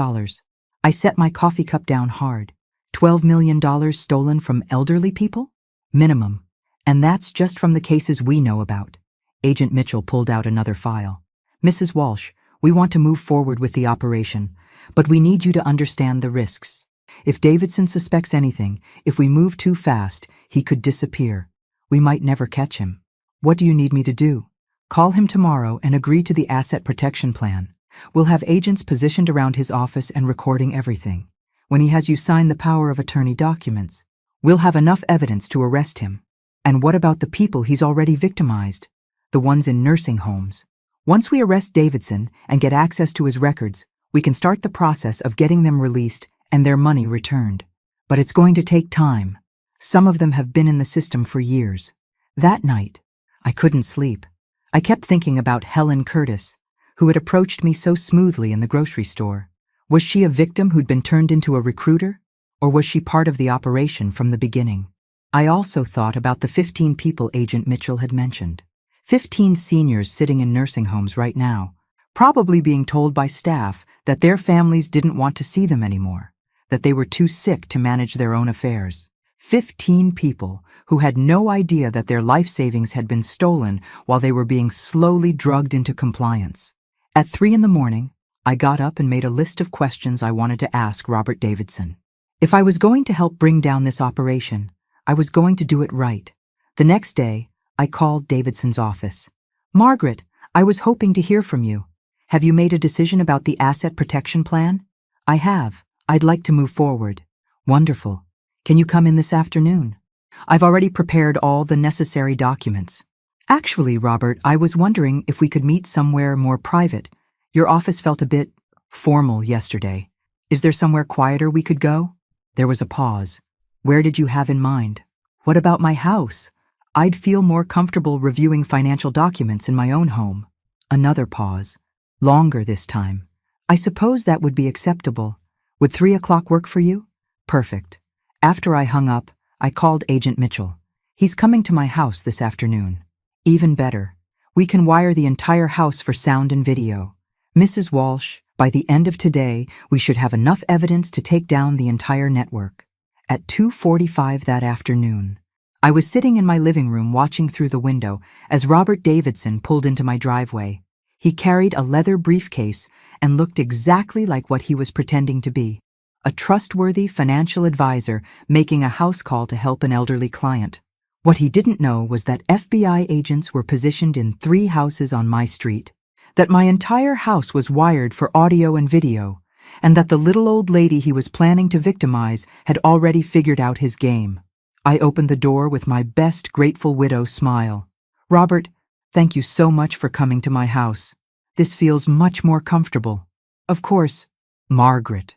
I set my coffee cup down hard. $12 million stolen from elderly people? Minimum. And that's just from the cases we know about. Agent Mitchell pulled out another file. Mrs. Walsh, we want to move forward with the operation, but we need you to understand the risks. If Davidson suspects anything, if we move too fast, he could disappear. We might never catch him. What do you need me to do? Call him tomorrow and agree to the asset protection plan. We'll have agents positioned around his office and recording everything. When he has you sign the power of attorney documents, we'll have enough evidence to arrest him. And what about the people he's already victimized? The ones in nursing homes. Once we arrest Davidson and get access to his records, we can start the process of getting them released and their money returned. But it's going to take time. Some of them have been in the system for years. That night, I couldn't sleep. I kept thinking about Helen Curtis, who had approached me so smoothly in the grocery store. Was she a victim who'd been turned into a recruiter? Or was she part of the operation from the beginning? I also thought about the 15 people Agent Mitchell had mentioned. 15 seniors sitting in nursing homes right now, probably being told by staff that their families didn't want to see them anymore, that they were too sick to manage their own affairs. 15 people who had no idea that their life savings had been stolen while they were being slowly drugged into compliance. At 3 a.m, I got up and made a list of questions I wanted to ask Robert Davidson. If I was going to help bring down this operation, I was going to do it right. The next day, I called Davidson's office. Margaret, I was hoping to hear from you. Have you made a decision about the asset protection plan? I have. I'd like to move forward. Wonderful. Can you come in this afternoon? I've already prepared all the necessary documents. Actually, Robert, I was wondering if we could meet somewhere more private. Your office felt a bit formal yesterday. Is there somewhere quieter we could go? There was a pause. Where did you have in mind? What about my house? I'd feel more comfortable reviewing financial documents in my own home. Another pause. Longer this time. I suppose that would be acceptable. Would 3 o'clock work for you? Perfect. After I hung up, I called Agent Mitchell. He's coming to my house this afternoon. Even better. We can wire the entire house for sound and video. Mrs. Walsh, by the end of today, we should have enough evidence to take down the entire network. At 2:45 that afternoon, I was sitting in my living room watching through the window as Robert Davidson pulled into my driveway. He carried a leather briefcase and looked exactly like what he was pretending to be. A trustworthy financial advisor making a house call to help an elderly client. What he didn't know was that FBI agents were positioned in 3 houses on my street, that my entire house was wired for audio and video, and that the little old lady he was planning to victimize had already figured out his game. I opened the door with my best grateful widow smile. Robert, thank you so much for coming to my house. This feels much more comfortable. Of course, Margaret,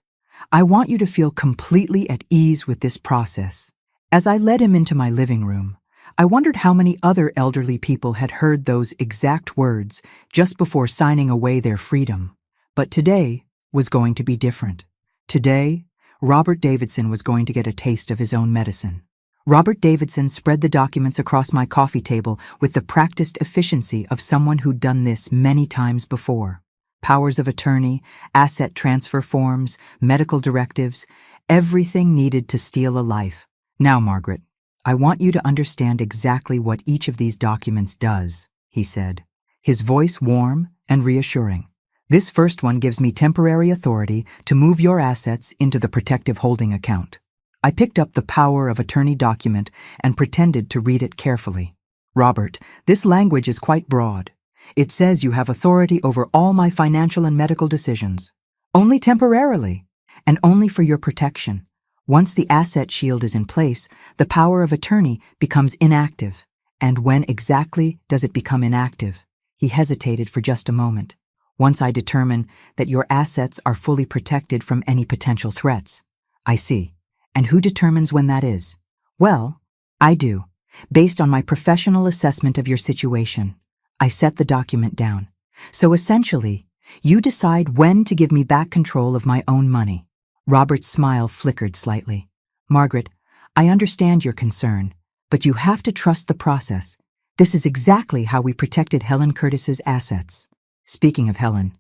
I want you to feel completely at ease with this process. As I led him into my living room, I wondered how many other elderly people had heard those exact words just before signing away their freedom. But today was going to be different. Today, Robert Davidson was going to get a taste of his own medicine. Robert Davidson spread the documents across my coffee table with the practiced efficiency of someone who'd done this many times before. Powers of attorney, asset transfer forms, medical directives, everything needed to steal a life. Now, Margaret, I want you to understand exactly what each of these documents does, he said, his voice warm and reassuring. This first one gives me temporary authority to move your assets into the protective holding account. I picked up the power of attorney document and pretended to read it carefully. Robert, this language is quite broad. It says you have authority over all my financial and medical decisions. Only temporarily, and only for your protection. Once the asset shield is in place, the power of attorney becomes inactive. And when exactly does it become inactive? He hesitated for just a moment. Once I determine that your assets are fully protected from any potential threats. I see. And who determines when that is? Well, I do, based on my professional assessment of your situation. I set the document down. So essentially, you decide when to give me back control of my own money. Robert's smile flickered slightly. Margaret, I understand your concern, but you have to trust the process. This is exactly how we protected Helen Curtis's assets. Speaking of Helen,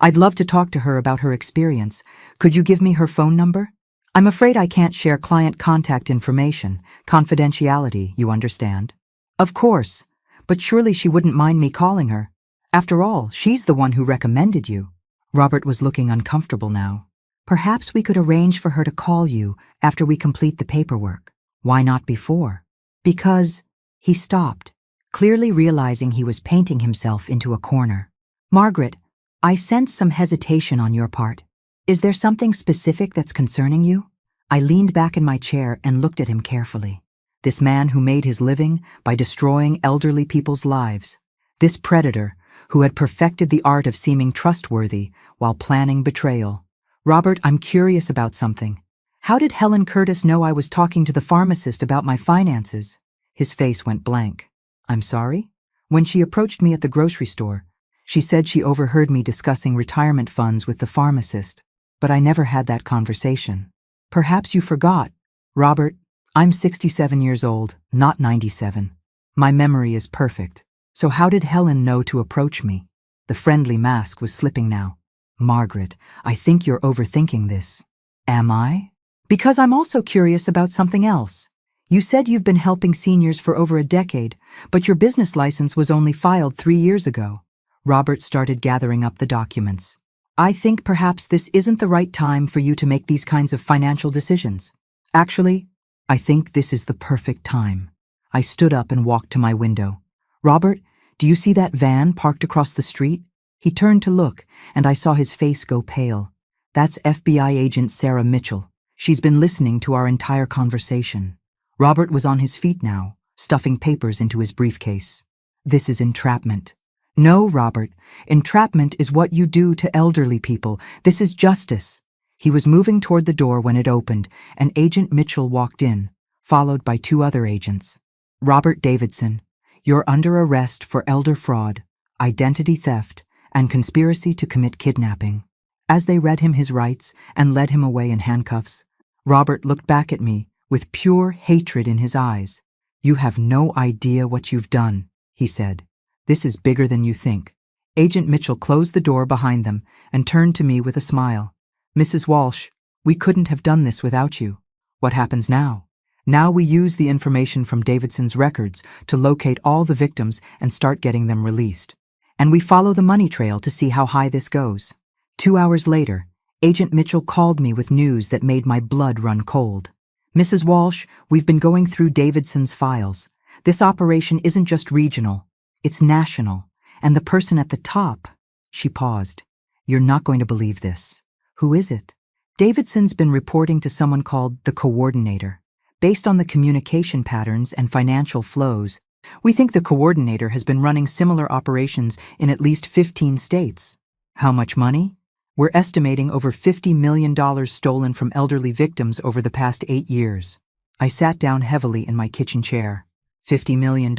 I'd love to talk to her about her experience. Could you give me her phone number? I'm afraid I can't share client contact information, confidentiality, you understand. Of course, but surely she wouldn't mind me calling her. After all, she's the one who recommended you. Robert was looking uncomfortable now. Perhaps we could arrange for her to call you after we complete the paperwork. Why not before? Because he stopped, clearly realizing he was painting himself into a corner. Margaret, I sense some hesitation on your part. Is there something specific that's concerning you? I leaned back in my chair and looked at him carefully. This man who made his living by destroying elderly people's lives. This predator who had perfected the art of seeming trustworthy while planning betrayal. Robert, I'm curious about something. How did Helen Curtis know I was talking to the pharmacist about my finances? His face went blank. I'm sorry? When she approached me at the grocery store, she said she overheard me discussing retirement funds with the pharmacist, but I never had that conversation. Perhaps you forgot. Robert, I'm 67 years old, not 97. My memory is perfect. So how did Helen know to approach me? The friendly mask was slipping now. Margaret, I think you're overthinking this. Am I? Because I'm also curious about something else. You said you've been helping seniors for over a decade, but your business license was only filed 3 years ago. Robert started gathering up the documents. I think perhaps this isn't the right time for you to make these kinds of financial decisions. Actually, I think this is the perfect time. I stood up and walked to my window. Robert, do you see that van parked across the street? He turned to look, and I saw his face go pale. That's FBI agent Sarah Mitchell. She's been listening to our entire conversation. Robert was on his feet now, stuffing papers into his briefcase. This is entrapment. No, Robert, entrapment is what you do to elderly people. This is justice. He was moving toward the door when it opened, and Agent Mitchell walked in, followed by 2 other agents. Robert Davidson, you're under arrest for elder fraud, identity theft, and conspiracy to commit kidnapping. As they read him his rights and led him away in handcuffs, Robert looked back at me with pure hatred in his eyes. You have no idea what you've done, he said. This is bigger than you think. Agent Mitchell closed the door behind them and turned to me with a smile. Mrs. Walsh, we couldn't have done this without you. What happens now? Now we use the information from Davidson's records to locate all the victims and start getting them released. And we follow the money trail to see how high this goes. 2 hours later, Agent Mitchell called me with news that made my blood run cold. Mrs. Walsh, we've been going through Davidson's files. This operation isn't just regional, it's national. And the person at the top, she paused. You're not going to believe this. Who is it? Davidson's been reporting to someone called the coordinator. Based on the communication patterns and financial flows, we think the coordinator has been running similar operations in at least 15 states. How much money? We're estimating over $50 million stolen from elderly victims over the past 8 years. I sat down heavily in my kitchen chair. $50 million?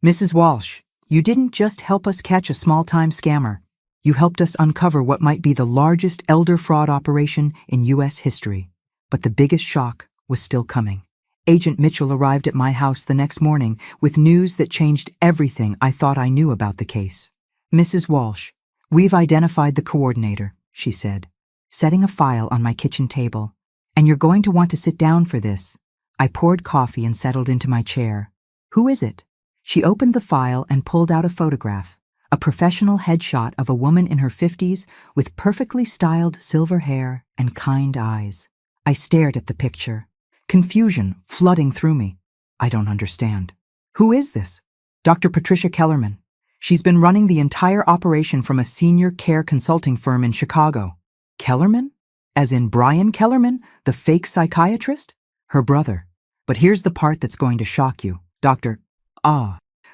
Mrs. Walsh, you didn't just help us catch a small-time scammer. You helped us uncover what might be the largest elder fraud operation in U.S. history. But the biggest shock was still coming. Agent Mitchell arrived at my house the next morning with news that changed everything I thought I knew about the case. Mrs. Walsh, we've identified the coordinator, she said, setting a file on my kitchen table. And you're going to want to sit down for this. I poured coffee and settled into my chair. Who is it? She opened the file and pulled out a photograph, a professional headshot of a woman in her 50s with perfectly styled silver hair and kind eyes. I stared at the picture, confusion flooding through me. I don't understand. Who is this? Dr. Patricia Kellerman. She's been running the entire operation from a senior care consulting firm in Chicago. Kellerman? As in Brian Kellerman, the fake psychiatrist? Her brother. But here's the part that's going to shock you, Dr.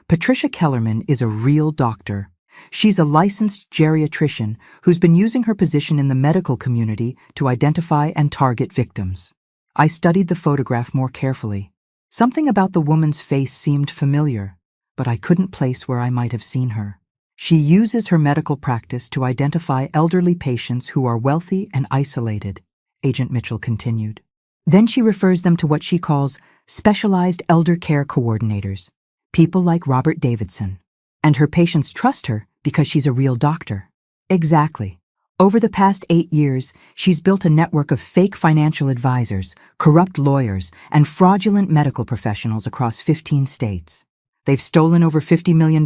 Patricia Kellerman is a real doctor. She's a licensed geriatrician who's been using her position in the medical community to identify and target victims. I studied the photograph more carefully. Something about the woman's face seemed familiar, but I couldn't place where I might have seen her. She uses her medical practice to identify elderly patients who are wealthy and isolated, Agent Mitchell continued. Then she refers them to what she calls specialized elder care coordinators, people like Robert Davidson. And her patients trust her because she's a real doctor. Exactly. Over the past 8 years, she's built a network of fake financial advisors, corrupt lawyers, and fraudulent medical professionals across 15 states. They've stolen over $50 million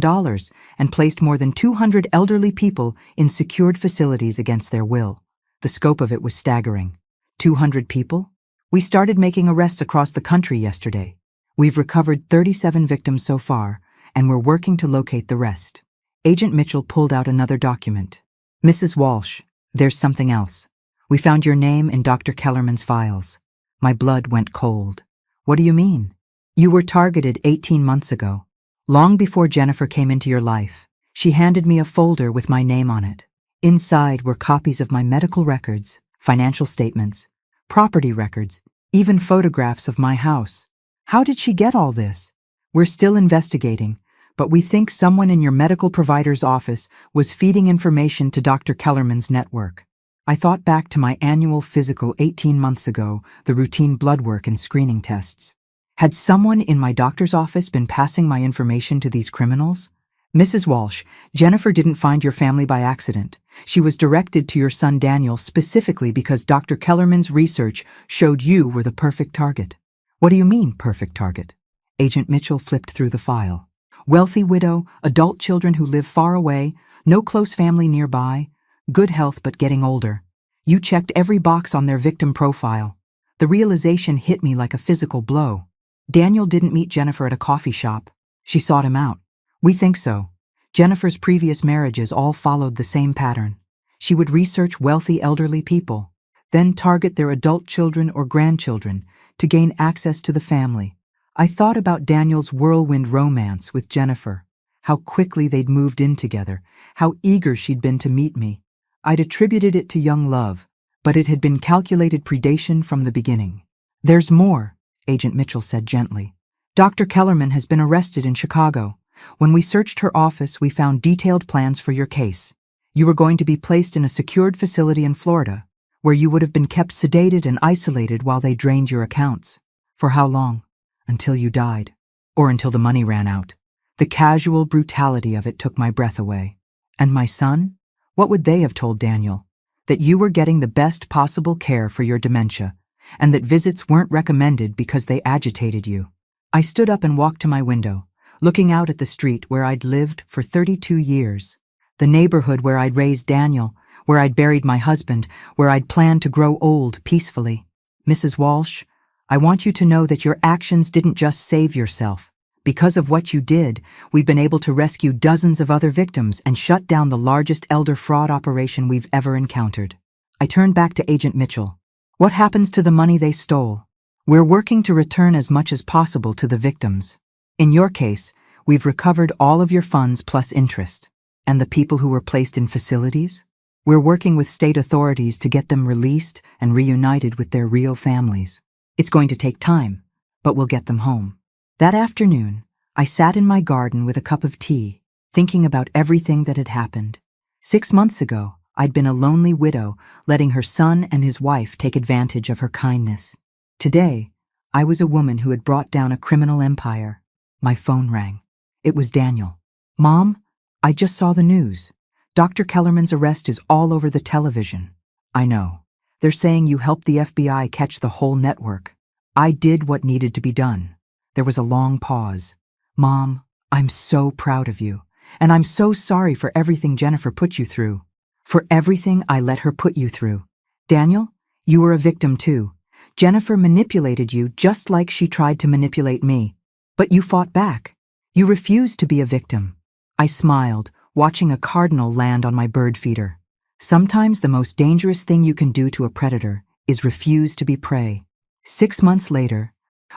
and placed more than 200 elderly people in secured facilities against their will. The scope of it was staggering. 200 people? We started making arrests across the country yesterday. We've recovered 37 victims so far, and we're working to locate the rest. Agent Mitchell pulled out another document. Mrs. Walsh, there's something else. We found your name in Dr. Kellerman's files. My blood went cold. What do you mean? You were targeted 18 months ago. Long before Jennifer came into your life, she handed me a folder with my name on it. Inside were copies of my medical records, financial statements, property records, even photographs of my house. How did she get all this? We're still investigating, but we think someone in your medical provider's office was feeding information to Dr. Kellerman's network. I thought back to my annual physical 18 months ago, the routine blood work and screening tests. Had someone in my doctor's office been passing my information to these criminals? Mrs. Walsh, Jennifer didn't find your family by accident. She was directed to your son Daniel specifically because Dr. Kellerman's research showed you were the perfect target. What do you mean, perfect target? Agent Mitchell flipped through the file. Wealthy widow, adult children who live far away, no close family nearby, good health but getting older. You checked every box on their victim profile. The realization hit me like a physical blow. Daniel didn't meet Jennifer at a coffee shop. She sought him out. We think so. Jennifer's previous marriages all followed the same pattern. She would research wealthy elderly people, then target their adult children or grandchildren to gain access to the family. I thought about Daniel's whirlwind romance with Jennifer, how quickly they'd moved in together, how eager she'd been to meet me. I'd attributed it to young love, but it had been calculated predation from the beginning. There's more, Agent Mitchell said gently. Dr. Kellerman has been arrested in Chicago. When we searched her office, we found detailed plans for your case. You were going to be placed in a secured facility in Florida, where you would have been kept sedated and isolated while they drained your accounts. For how long? Until you died. Or until the money ran out. The casual brutality of it took my breath away. And my son? What would they have told Daniel? That you were getting the best possible care for your dementia, and that visits weren't recommended because they agitated you. I stood up and walked to my window, looking out at the street where I'd lived for 32 years. The neighborhood where I'd raised Daniel, where I'd buried my husband, where I'd planned to grow old peacefully. Mrs. Walsh, I want you to know that your actions didn't just save yourself. Because of what you did, we've been able to rescue dozens of other victims and shut down the largest elder fraud operation we've ever encountered. I turned back to Agent Mitchell. What happens to the money they stole? We're working to return as much as possible to the victims. In your case, we've recovered all of your funds plus interest. And the people who were placed in facilities? We're working with state authorities to get them released and reunited with their real families. It's going to take time, but we'll get them home. That afternoon, I sat in my garden with a cup of tea, thinking about everything that had happened. 6 months ago, I'd been a lonely widow, letting her son and his wife take advantage of her kindness. Today, I was a woman who had brought down a criminal empire. My phone rang. It was Daniel. Mom, I just saw the news. Dr. Kellerman's arrest is all over the television. I know. They're saying you helped the FBI catch the whole network. I did what needed to be done. There was a long pause. Mom, I'm so proud of you, and I'm so sorry for everything Jennifer put you through. For everything I let her put you through. Daniel, you were a victim too. Jennifer manipulated you just like she tried to manipulate me. But you fought back. You refused to be a victim. I smiled, watching a cardinal land on my bird feeder. Sometimes the most dangerous thing you can do to a predator is refuse to be prey. 6 months later,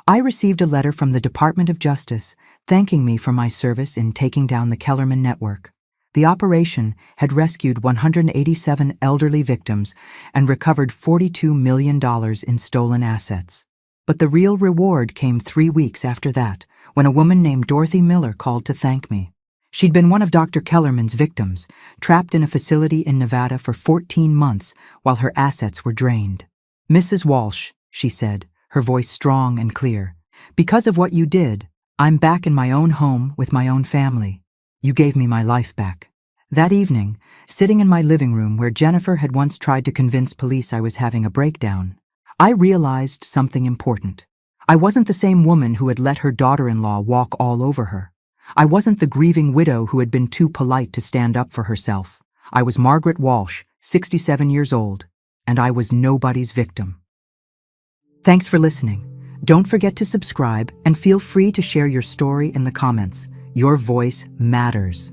I received a letter from the Department of Justice thanking me for my service in taking down the Kellerman network. The operation had rescued 187 elderly victims and recovered $42 million in stolen assets. But the real reward came 3 weeks after that, when a woman named Dorothy Miller called to thank me. She'd been one of Dr. Kellerman's victims, trapped in a facility in Nevada for 14 months while her assets were drained. Mrs. Walsh, she said, her voice strong and clear, because of what you did, I'm back in my own home with my own family. You gave me my life back. That evening, sitting in my living room where Jennifer had once tried to convince police I was having a breakdown, I realized something important. I wasn't the same woman who had let her daughter-in-law walk all over her. I wasn't the grieving widow who had been too polite to stand up for herself. I was Margaret Walsh, 67 years old, and I was nobody's victim. Thanks for listening. Don't forget to subscribe and feel free to share your story in the comments. Your voice matters.